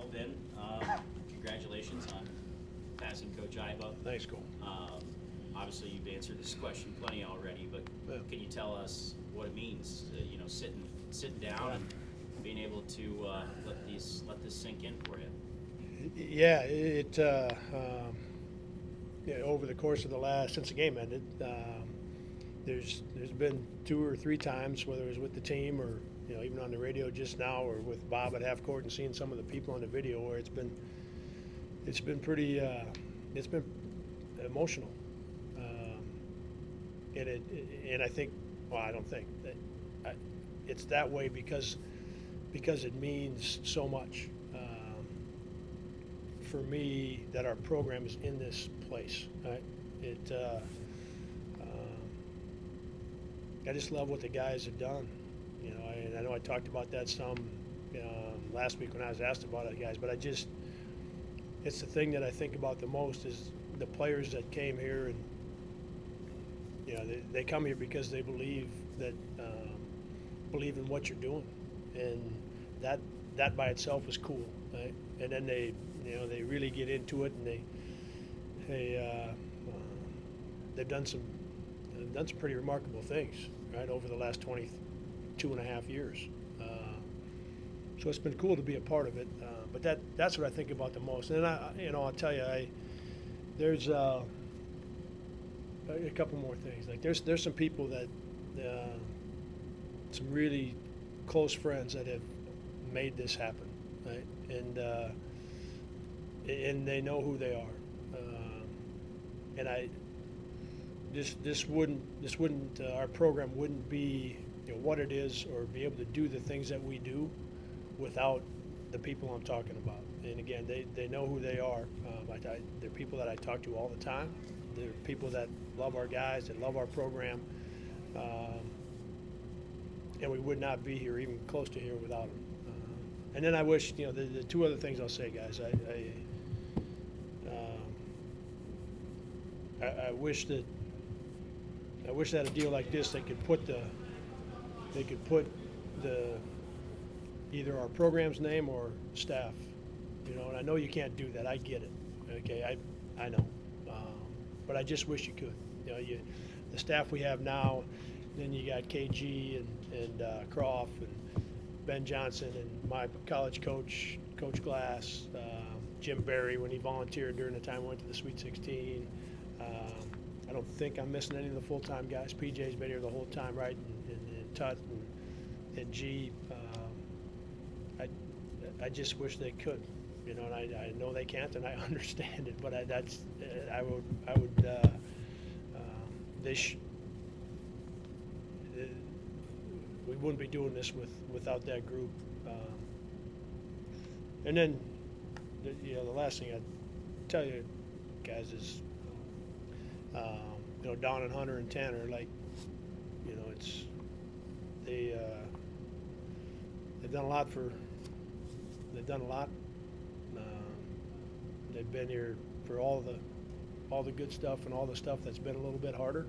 jump in. Congratulations on passing Coach Iba. Thanks, Cole. Obviously, you've answered this question plenty already, but Yeah. can you tell us what it means? Sitting down and being able to let this sink in for you. Yeah, over the course of since the game ended, there's been 2 or 3 times, whether it was with the team or even on the radio just now, or with Bob at half court and seeing some of the people on the video, where it's been pretty it's been emotional, and I think, well, I don't think that it's that way because it means so much. For me, that our program is in this place. Right? I just love what the guys have done. I know I talked about that some last week when I was asked about it, guys. But it's the thing that I think about the most is the players that came here, and they come here because they believe in what you're doing, and that by itself is cool. Right? And then they really get into it, and they've done some pretty remarkable things, right, over the last 22 and a half years. So it's been cool to be a part of it. But that's what I think about the most. And I'll tell you, there's a couple more things. Like there's some people that some really close friends that have made this happen, right? And they know who they are. And this wouldn't our program wouldn't be what it is, or be able to do the things that we do without the people I'm talking about. And again, they know who they are. They're people that I talk to all the time. They're people that love our guys, that love our program, and we would not be here, even close to here, without them. And then I wish, the 2 other things I'll say, guys. I wish that a deal like this, they could put the either our program's name or staff. And I know you can't do that. I get it. Okay, I know, but I just wish you could. The staff we have now, then you got KG and Croft and Ben Johnson and my college coach, Coach Glass, Jim Barry when he volunteered during the time we went to the Sweet 16. I don't think I'm missing any of the full-time guys. PJ's been here the whole time, right? And Tut and G. I just wish they could, and I know they can't, and I understand it. But we wouldn't be doing this without that group. And then, the last thing I'd tell you guys is, Don and Hunter and Tanner, they've done a lot they've done a lot. They've been here for all the good stuff and all the stuff that's been a little bit harder.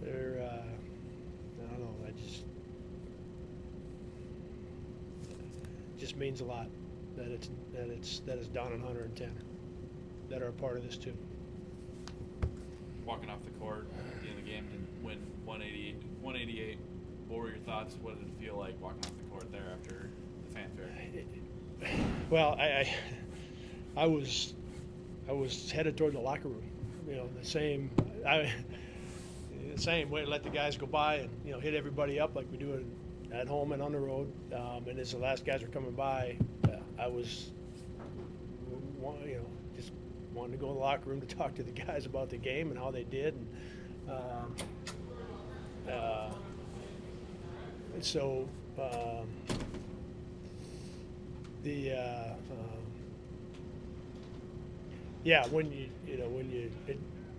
They're I don't know. It just means a lot that it's Don and Hunter and Tanner that are a part of this too. Walking off the court at the end of the game to win 188. What were your thoughts? What did it feel like walking off the court there after the fanfare? Well, I was headed toward the locker room. The same way to let the guys go by and hit everybody up like we do at home and on the road. And as the last guys were coming by, I was just wanted to go to the locker room to talk to the guys about the game and how they did. And so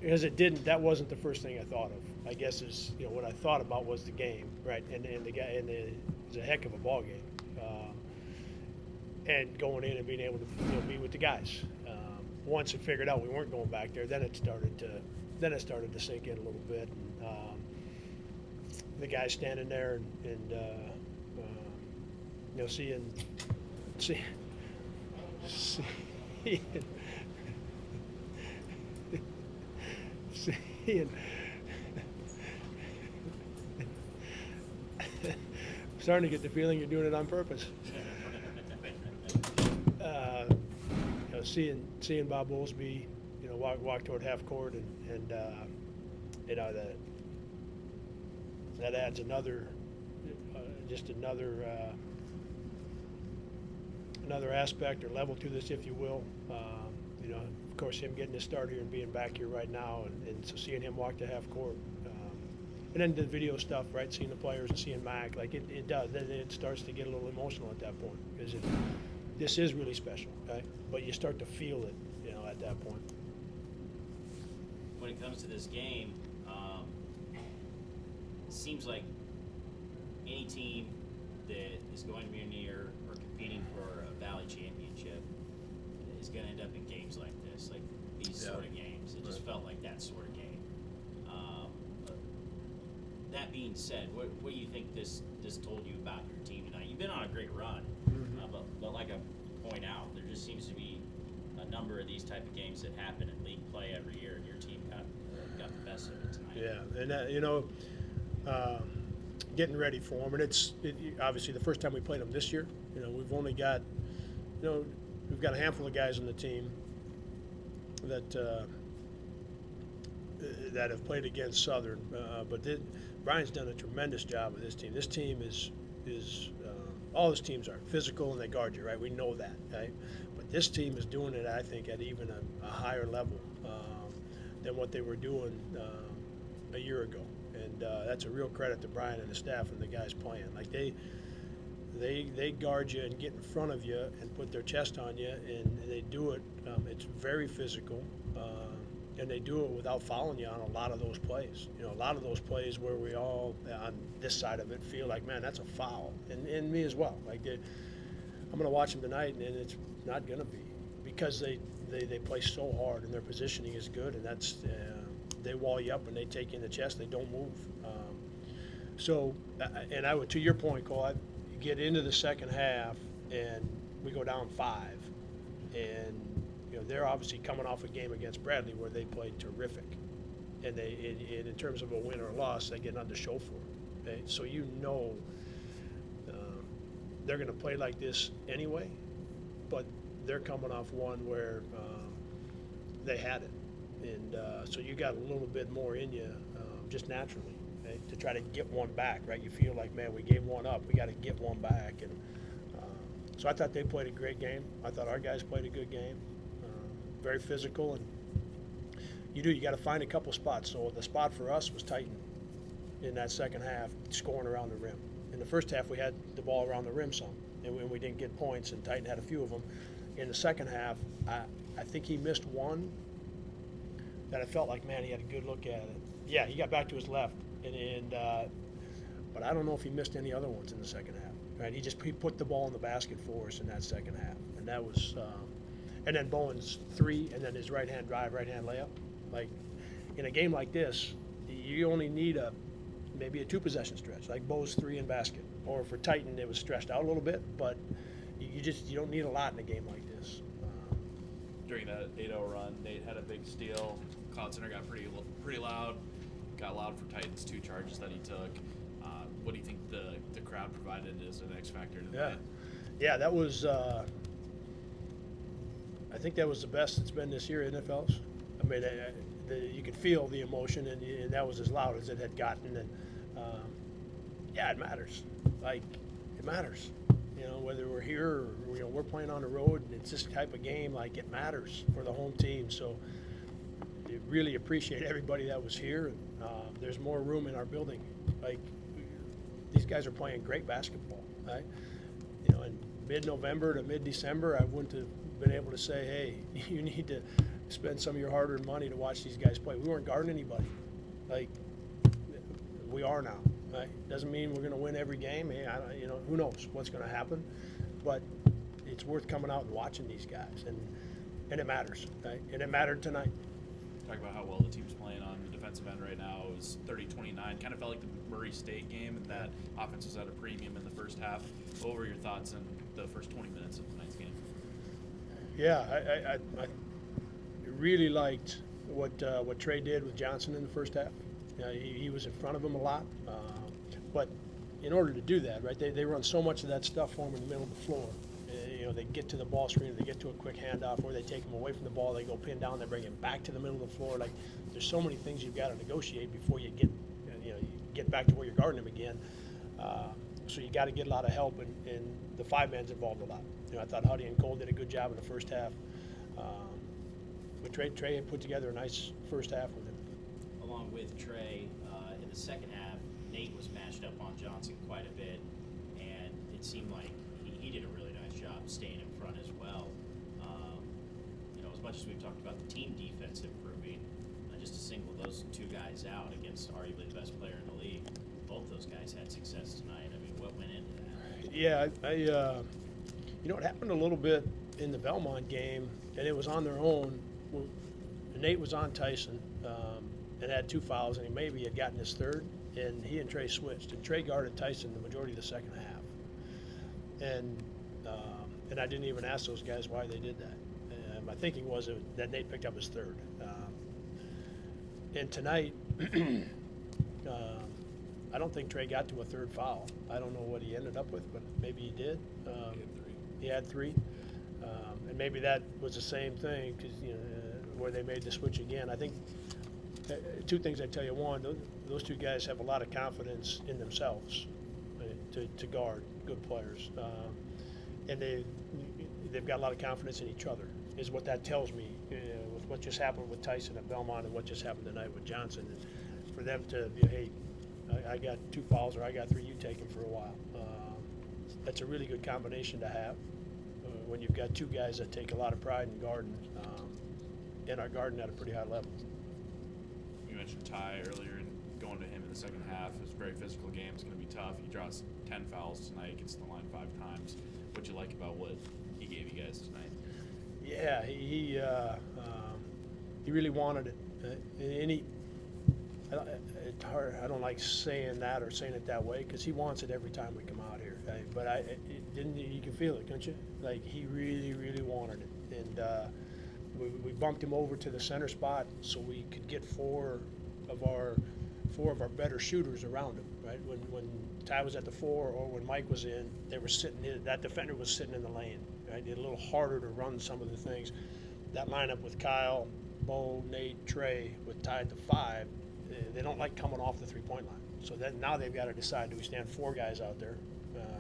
because that wasn't the first thing I thought of. I guess what I thought about was the game, right? And it was a heck of a ball game. And going in and being able to be with the guys. Once I figured out we weren't going back there, then it started to sink in a little bit. And, the guys standing there and you know, seeing, seeing, seeing starting to get the feeling you're doing it on purpose. You know, seeing Bob Oldesby, you know, walk toward half court, and you know, that adds another just another aspect or level to this, if you will. You know, of course, him getting his start here and being back here right now, and so seeing him walk to half court. And then the video stuff, right? Seeing the players and seeing Mac, like it does. Then it starts to get a little emotional at that point because this is really special, right? But you start to feel it, you know, at that point. When it comes to this game, it seems like any team that is going to be near or competing for a Valley championship is going to end up in games like this, like these sort of games. It just felt like that sort of game. That being said, what do you think this told you about your team tonight? You've been on a great run, but like I point out, there just seems to be a number of these type of games that happen in league play every year, and your team got the best of it tonight. Yeah, and you know, getting ready for them, and it's obviously the first time we played them this year. You know, we've only got, you know, we've got a handful of guys on the team that have played against Southern, but Brian's done a tremendous job with this team. This team is all his teams are physical and they guard you, right? We know that, right? But this team is doing it, I think, at even a higher level than what they were doing a year ago, and that's a real credit to Brian and the staff and the guys playing. Like they guard you and get in front of you and put their chest on you, and they do it. It's very physical. And they do it without fouling you on a lot of those plays. You know, a lot of those plays where we all, on this side of it, feel like, man, that's a foul. And me as well. Like, I'm going to watch them tonight, and it's not going to be. Because they play so hard, and their positioning is good, and that's, they wall you up, and they take you in the chest. They don't move. So, and I would, to your point, Cole, I get into the second half, and we go down 5. And you know, they're obviously coming off a game against Bradley where they played terrific, and in terms of a win or a loss, they get nothing to show for it. Okay? So you know they're going to play like this anyway, but they're coming off one where they had it, and so you got a little bit more in you just naturally, okay, to try to get one back. Right? You feel like, man, we gave one up, we got to get one back, and so I thought they played a great game. I thought our guys played a good game. Very physical, and you got to find a couple spots. So the spot for us was Titan in that second half, scoring around the rim. In the first half, we had the ball around the rim some, and we didn't get points, and Titan had a few of them. In the second half, I think he missed one that I felt like, man, he had a good look at it. Yeah, he got back to his left, but I don't know if he missed any other ones in the second half. Right? He put the ball in the basket for us in that second half, and that was. And then Bowen's 3, and then his right-hand drive, right-hand layup. Like, in a game like this, you only need maybe a 2-possession stretch, like Bo's 3 and basket. Or for Titan, it was stretched out a little bit, but you don't need a lot in a game like this. During that 8-0 run, Nate had a big steal. Cloud Center got pretty loud. Got loud for Titan's 2 charges that he took. What do you think the crowd provided as an X factor to that? Yeah, that was. I think that was the best it's been this year in NFLs. I mean, you could feel the emotion, and that was as loud as it had gotten. And yeah, it matters. Like, it matters. You know, whether we're here or we're playing on the road, and it's this type of game. Like, it matters for the home team. So, I really appreciate everybody that was here. There's more room in our building. Like, these guys are playing great basketball. Right? You know, in mid-November to mid-December, I wouldn't have been able to say, hey, you need to spend some of your hard-earned money to watch these guys play. We weren't guarding anybody. Like, we are now. Right? Doesn't mean we're going to win every game. Hey, you know, who knows what's going to happen, but it's worth coming out and watching these guys, and it matters. Right? And it mattered tonight. talk about how well the team's playing on the defensive end right now. It was 30-29. Kind of felt like the Murray State game, and that offense was at a premium in the first half. What were your thoughts in the first 20 minutes of tonight's game? Yeah, I really liked what Trey did with Johnson in the first half. He was in front of him a lot, but in order to do that, right, they run so much of that stuff for him in the middle of the floor. They get to the ball screen, they get to a quick handoff, or they take him away from the ball, they go pin down, they bring him back to the middle of the floor. Like, there's so many things you've got to negotiate before you get back to where you're guarding him again. So you got to get a lot of help, and the five man's involved a lot. I thought Huddy and Cole did a good job in the first half. But Trey had put together a nice first half with him. Along with Trey, in the second half, Nate was matched up on Johnson quite a bit, and it seemed like he did a really nice job staying in front as well. As much as we've talked about the team defense improving, just to single those two guys out against arguably the best player in the league, both those guys had success tonight. I mean, what went into that? Yeah, it happened a little bit in the Belmont game, and it was on their own. Nate was on Tyson and had 2 fouls, and he maybe had gotten his third, and he and Trey switched, and Trey guarded Tyson the majority of the second half. And I didn't even ask those guys why they did that. My thinking was that Nate picked up his third. And tonight, I don't think Trey got to a third foul. I don't know what he ended up with, but maybe he did. He had 3. And maybe that was the same thing, because where they made the switch again. I think 2 things I tell you. One, those 2 guys have a lot of confidence in themselves to guard good players, and they've got a lot of confidence in each other. Is what that tells me, with what just happened with Tyson at Belmont and what just happened tonight with Johnson. And for them to be, hey, I got 2 fouls, or I got 3, you take them for a while. That's a really good combination to have when you've got 2 guys that take a lot of pride in guarding, and are guarding at a pretty high level. You mentioned Ty earlier, and going to him in the second half. It was a very physical game. It's going to be tough. He draws 10 fouls tonight, gets to the line 5 times. What'd you like about what he gave you guys tonight? Yeah, he really wanted it, and it's hard. I don't like saying that or saying it that way, because he wants it every time we come out here. But you can feel it, can't you? Like, he really, really wanted it, and we bumped him over to the center spot so we could get 4 of our better shooters around him. Right, when Ty was at the 4, or when Mike was in, they were sitting. That defender was sitting in the lane. Right, it's a little harder to run some of the things. That lineup with Kyle, Bo, Nate, Trey, with Ty at the 5, they don't like coming off the 3-point line. So then now they've got to decide: do we stand 4 guys out there,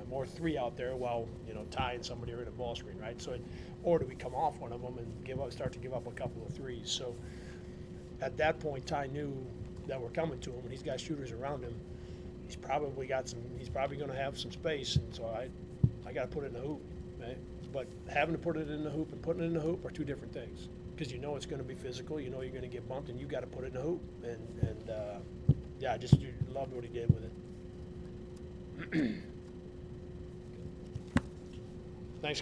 or 3 out there, while Ty and somebody are in a ball screen, right? So, or do we come off one of them and start to give up a couple of threes? So at that point, Ty knew that we're coming to him, and he's got shooters around him. He's probably going to have some space, and so I got to put it in the hoop, right? But having to put it in the hoop and putting it in the hoop are 2 different things, because it's going to be physical. You're going to get bumped, and you got to put it in the hoop. And I just loved what he did with it. Thanks.